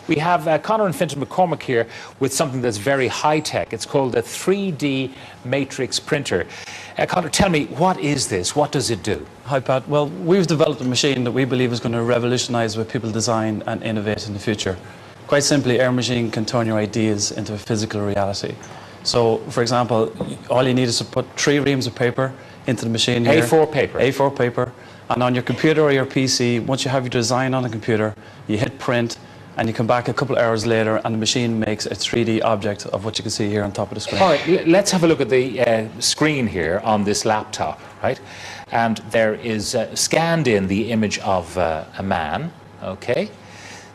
We have Conor and Fintan McCormick here with something that's very high-tech. It's called a 3D matrix printer. Conor, tell me, what is this? What does it do? Hi, Pat. Well, we've developed a machine that we believe is going to revolutionise what people design and innovate in the future. Quite simply, our machine can turn your ideas into a physical reality. So, for example, all you need is to put 3 reams of paper into the machine here. A4 paper? A4 paper. And on your computer or your PC, once you have your design on the computer, you hit print, and you come back a couple of hours later and the machine makes a 3D object of what you can see here on top of the screen. All right, let's have a look at the screen here on this laptop, right? And there is scanned in the image of a man, okay?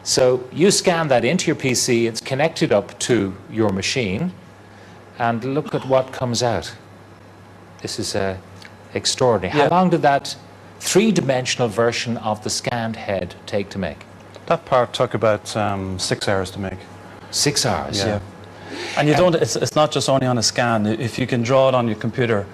So you scan that into your PC, it's connected up to your machine, and look at what comes out. This is extraordinary. Yeah. How long did that 3-dimensional version of the scanned head take to make? That part took about 6 hours to make. 6 hours? Yeah. And you don't, it's not just only on a scan. If you can draw it on your computer,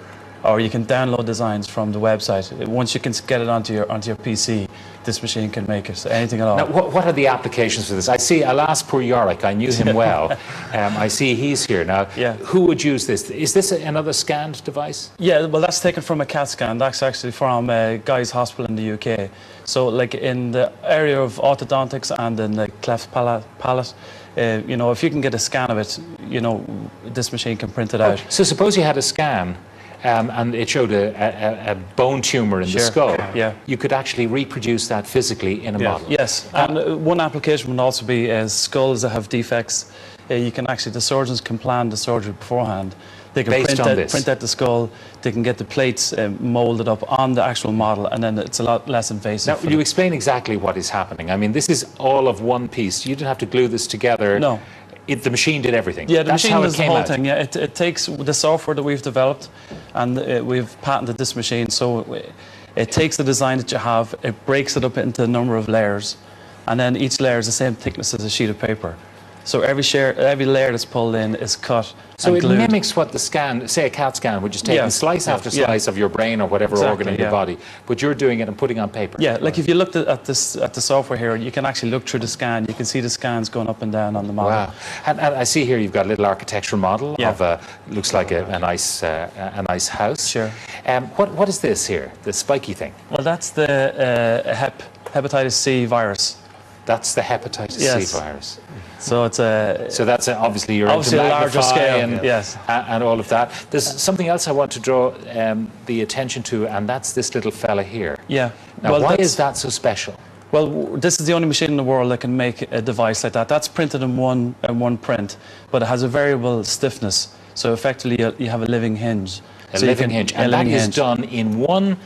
or you can download designs from the website, once you can get it onto your PC, this machine can make it, anything at all. Now, what are the applications for this? I see, I'll ask poor Yorick, I knew him well. I see he's here now. Yeah. Who would use this? Is this another scanned device? Yeah, well, that's taken from a CAT scan. That's actually from Guy's Hospital in the UK. So, like in the area of orthodontics and in the cleft palate, you know, if you can get a scan of it, you know, this machine can print it out. So suppose you had a scan and it showed a bone tumour in the skull. Yeah. You could actually reproduce that physically in a model. Yes, and one application would also be skulls that have defects. You can actually, the surgeons can plan the surgery beforehand. They can print out the skull, they can get the plates moulded up on the actual model, and then it's a lot less invasive. Now, you explain exactly what is happening. I mean, this is all of one piece. You didn't have to glue this together. No. The machine did everything. Yeah, the That's machine how does it the came whole out. thing. Yeah, it takes the software that we've developed, and we've patented this machine. So it takes the design that you have, it breaks it up into a number of layers, and then each layer is the same thickness as a sheet of paper. So every layer that's pulled in is cut So and it glued. mimics what the scan, say a CAT scan, which is taking slice after slice of your brain or whatever organ in your body, but you're doing it and putting on paper. Yeah, like if you looked at the software here, you can actually look through the scan. You can see the scans going up and down on the model. Wow. And I see here you've got a little architectural model of looks like a nice house. Sure. What is this here, the spiky thing? Well, that's the hepatitis C virus. That's the hepatitis C virus. So it's so that's obviously you're obviously into a larger scale, and all of that. There's something else I want to draw the attention to, and that's this little fella here. Yeah. Now, well, why is that so special? Well, this is the only machine in the world that can make a device like that. That's printed in one print, but it has a variable stiffness. So effectively, you have a living hinge. A living hinge, and that is done in one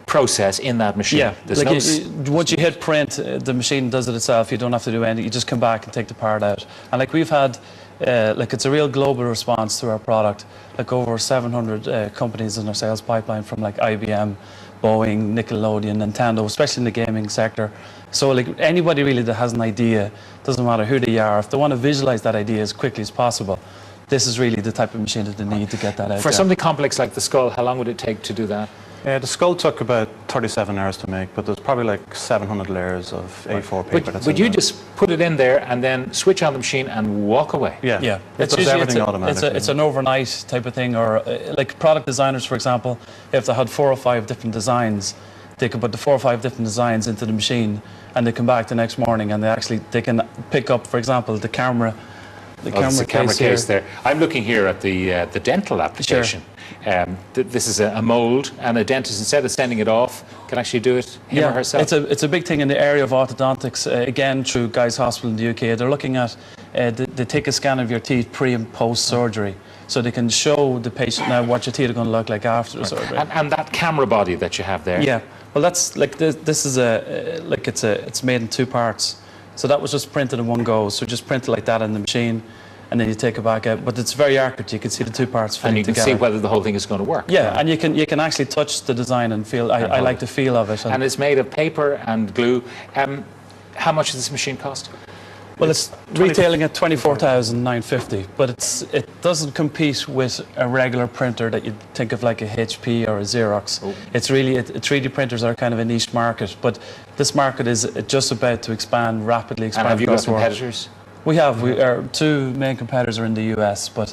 process in that machine. Yeah, There's like once you hit print, the machine does it itself. You don't have to do anything. You just come back and take the part out. And like we've had, like it's a real global response to our product. Like over 700 companies in our sales pipeline, from like IBM, Boeing, Nickelodeon, Nintendo, especially in the gaming sector. So like anybody really that has an idea, doesn't matter who they are, if they want to visualize that idea as quickly as possible, this is really the type of machine that they need to get that out. For something complex like the skull, how long would it take to do that? Yeah, the skull took about 37 hours to make, but there's probably like 700 layers of A4 paper. But you just put it in there and then switch on the machine and walk away. Yeah, yeah. It does everything automatically. It's an overnight type of thing, or like product designers, for example, if they had 4 or 5 different designs, they could put the 4 or 5 different designs into the machine, and they come back the next morning and they can pick up, for example, the camera. The camera case there. I'm looking here at the dental application. Sure. This is a mould, and a dentist, instead of sending it off, can actually do it him or herself. It's a big thing in the area of orthodontics. Again, through Guy's Hospital in the UK, they're looking at they take a scan of your teeth pre and post surgery, so they can show the patient now what your teeth are going to look like after the surgery. And that camera body that you have there. Yeah. Well, that's like this is it's made in 2 parts. So that was just printed in one go. So just print it like that in the machine, and then you take it back out. But it's very accurate. You can see the 2 parts fitting together. And you can see whether the whole thing is going to work. Yeah, and you can actually touch the design and feel. I like the feel of it. And it's made of paper and glue. How much does this machine cost? Well, it's retailing at 24,950, but it doesn't compete with a regular printer that you'd think of like a HP or a Xerox. Oh. It's really 3D printers are kind of a niche market, but this market is just about to expand rapidly. And have you got across the world. competitors? We have. Our two main competitors are in the US, but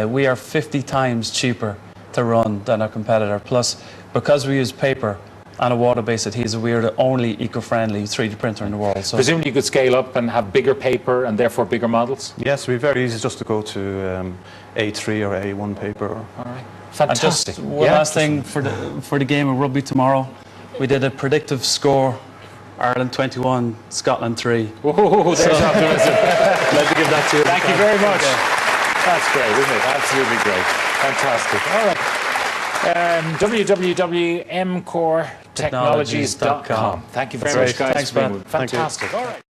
we are 50 times cheaper to run than our competitor. Plus, because we use paper and a water-based adhesive, we are the only eco-friendly 3D printer in the world. So Presumably you could scale up and have bigger paper and therefore bigger models? Yes, it'd be very easy just to go to A3 or A1 paper. All right. and Fantastic. just one last thing for the game of rugby tomorrow, we did a predictive score. Ireland 21, Scotland 3. Oh, there's optimism. I'd like to give that to you. Thank you very much. That's great, isn't it? Absolutely great. Fantastic. All right. www.mcortechnologies.com. Thank you very much, guys. Thanks, Ben. Fantastic. All right.